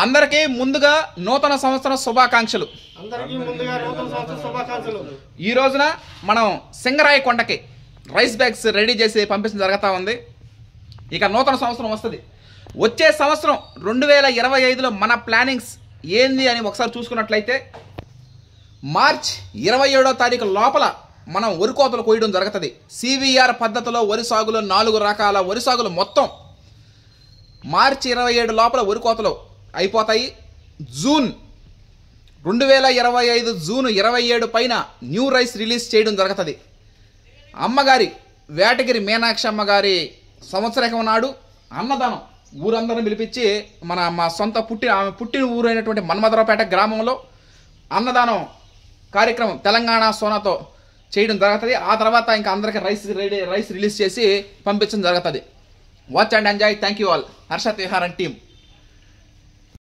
అందరికీ ముందుగా నూతన సంవత్సర శుభాకాంక్షలు. ఈ రోజున మనం సింగరాయి కొండకి రైస్ బ్యాగ్స్ రెడీ చేసి పంపించడం జరుగుతూ ఉంది. ఇక నూతన సంవత్సరం వస్తుంది. వచ్చే సంవత్సరం 2025లో మన ప్లానింగ్స్ ఏంది అని ఒకసారి చూసుకున్నట్లయితే మార్చ్ 27వ తారీఖు లోపల మనం వరి కోతలు కోయడం జరుగుతుంది. CVR పద్ధతిలో వరి సాగులో 4 రకాల వరి సాగులు మొత్తం మార్చి 27 లోపల వరి కోతలు అయిపోతాయి. జూన్ 2025 జూన్ 27 పైన న్యూ రైస్ రిలీజ్ చేయడం జరుగుతుంది. అమ్మగారి వేటగిరి మీనాక్షి అమ్మగారి సంవత్సరం నాడు అన్నదానం ఊరందరిని పిలిపించి మా సొంత పుట్టిన ఊరు అయినటువంటి మన్మధరావుపేట గ్రామంలో అన్నదానం కార్యక్రమం తెలంగాణ సోనాతో చేయడం జరుగుతుంది. ఆ తర్వాత ఇంకా అందరికీ రైస్ రిలీజ్ చేసి పంపించడం జరుగుతుంది. Watch and enjoy. Thank you all. Harshat Viharan team.